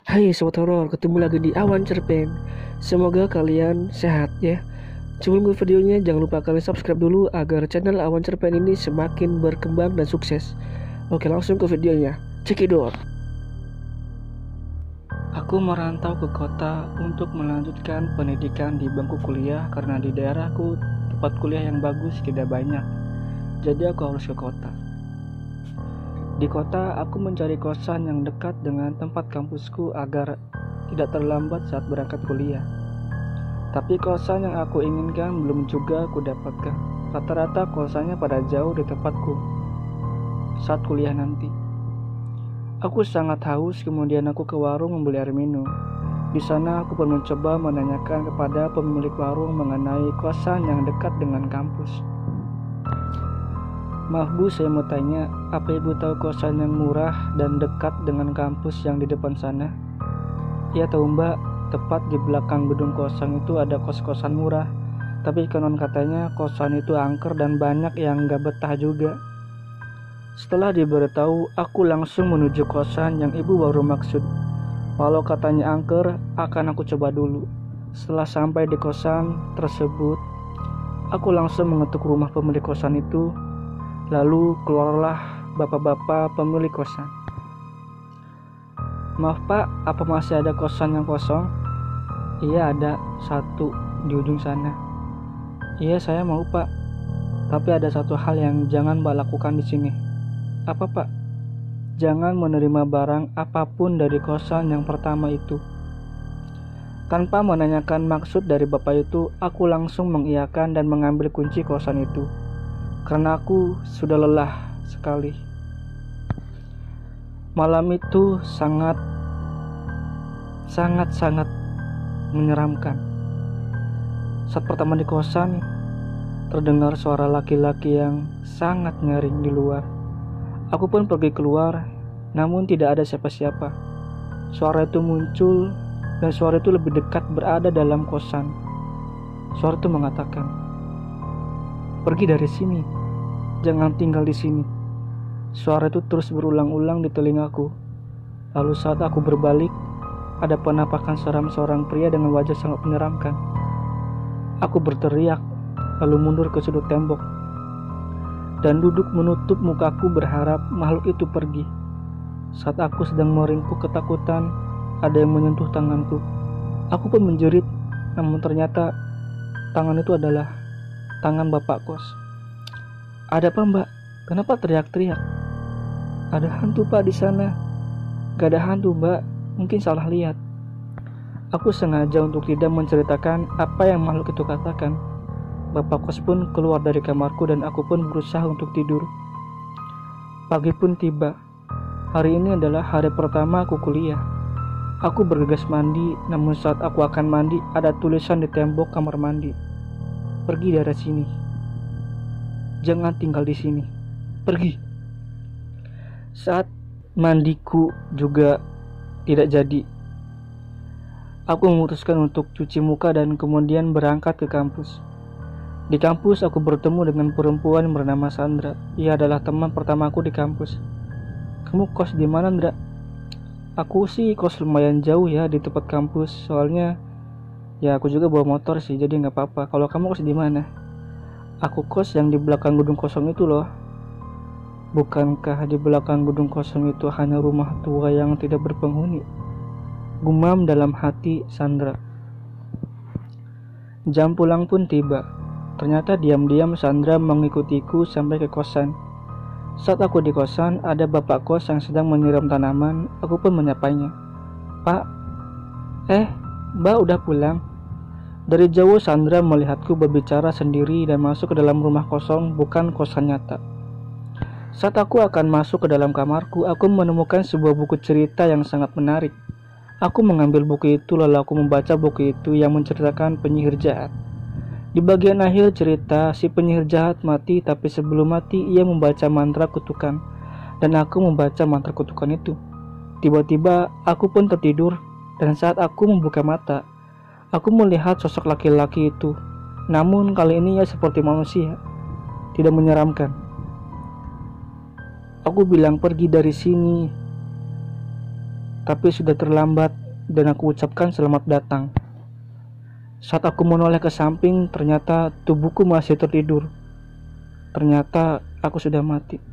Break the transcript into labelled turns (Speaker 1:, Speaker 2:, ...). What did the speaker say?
Speaker 1: Hai Sobat Horor, ketemu lagi di Awan Cerpen. Semoga kalian sehat ya. Sebelum ke videonya, jangan lupa kalian subscribe dulu agar channel Awan Cerpen ini semakin berkembang dan sukses. Oke, langsung ke videonya. Cekidot. Aku merantau ke kota untuk melanjutkan pendidikan di bangku kuliah karena di daerahku tempat kuliah yang bagus tidak banyak. Jadi aku harus ke kota. Di kota, aku mencari kosan yang dekat dengan tempat kampusku agar tidak terlambat saat berangkat kuliah. Tapi kosan yang aku inginkan belum juga aku dapatkan. Rata-rata kosannya pada jauh di tempatku saat kuliah nanti. Aku sangat haus, kemudian aku ke warung membeli air minum. Di sana aku pun mencoba menanyakan kepada pemilik warung mengenai kosan yang dekat dengan kampus. Maaf Bu, saya mau tanya, apa Ibu tahu kosan yang murah dan dekat dengan kampus yang di depan sana? Iya tahu Mbak, tepat di belakang gedung kosan itu ada kos-kosan murah. Tapi konon katanya kosan itu angker dan banyak yang gak betah juga. Setelah diberitahu, aku langsung menuju kosan yang Ibu baru maksud. Walau katanya angker, akan aku coba dulu. Setelah sampai di kosan tersebut, aku langsung mengetuk rumah pemilik kosan itu. Lalu keluarlah bapak-bapak pemilik kosan. Maaf Pak, apa masih ada kosan yang kosong? Iya ada, satu di ujung sana. Iya saya mau Pak, tapi ada satu hal yang jangan Mbak lakukan di sini. Apa Pak? Jangan menerima barang apapun dari kosan yang pertama itu. Tanpa menanyakan maksud dari bapak itu, aku langsung mengiyakan dan mengambil kunci kosan itu. Karena aku sudah lelah sekali. Malam itu sangat menyeramkan. Saat pertama di kosan, terdengar suara laki-laki yang sangat nyaring di luar. Aku pun pergi keluar, namun tidak ada siapa-siapa. Suara itu muncul, dan suara itu lebih dekat berada dalam kosan. Suara itu mengatakan, "Pergi dari sini, jangan tinggal di sini." Suara itu terus berulang-ulang di telingaku. Lalu saat aku berbalik, ada penampakan seorang pria dengan wajah sangat menyeramkan. Aku berteriak, lalu mundur ke sudut tembok, dan duduk menutup mukaku berharap makhluk itu pergi. Saat aku sedang meringkuk ketakutan, ada yang menyentuh tanganku. Aku pun menjerit, namun ternyata tangan itu adalah tangan bapak kos. Ada apa Mbak? Kenapa teriak-teriak? Ada hantu Pak di sana. Gak ada hantu Mbak, mungkin salah lihat. Aku sengaja untuk tidak menceritakan apa yang makhluk itu katakan. Bapak kos pun keluar dari kamarku dan aku pun berusaha untuk tidur. Pagi pun tiba. Hari ini adalah hari pertama aku kuliah. Aku bergegas mandi, namun saat aku akan mandi ada tulisan di tembok kamar mandi. Pergi dari sini. Jangan tinggal di sini. Pergi. Saat mandiku juga tidak jadi. Aku memutuskan untuk cuci muka dan kemudian berangkat ke kampus. Di kampus aku bertemu dengan perempuan bernama Sandra. Ia adalah teman pertamaku di kampus. Kamu kos di mana, Ndra? Aku sih kos lumayan jauh ya di tempat kampus. Soalnya ya aku juga bawa motor sih, jadi nggak apa-apa. Kalau kamu kos di mana? Aku kos yang di belakang gedung kosong itu loh. Bukankah di belakang gedung kosong itu hanya rumah tua yang tidak berpenghuni? Gumam dalam hati Sandra. Jam pulang pun tiba. Ternyata diam-diam Sandra mengikutiku sampai ke kosan. Saat aku di kosan, ada bapak kos yang sedang menyiram tanaman. Aku pun menyapanya. Pak, Mbak udah pulang? Dari jauh Sandra melihatku berbicara sendiri dan masuk ke dalam rumah kosong, bukan kosan nyata. Saat aku akan masuk ke dalam kamarku, aku menemukan sebuah buku cerita yang sangat menarik. Aku mengambil buku itu lalu aku membaca buku itu yang menceritakan penyihir jahat. Di bagian akhir cerita, si penyihir jahat mati, tapi sebelum mati ia membaca mantra kutukan. Dan aku membaca mantra kutukan itu. Tiba-tiba aku pun tertidur, dan saat aku membuka mata, aku melihat sosok laki-laki itu. Namun kali ini ia seperti manusia, tidak menyeramkan. Aku bilang pergi dari sini. tapi sudah terlambat dan aku ucapkan selamat datang. Saat aku menoleh ke samping, ternyata tubuhku masih tertidur. Ternyata aku sudah mati.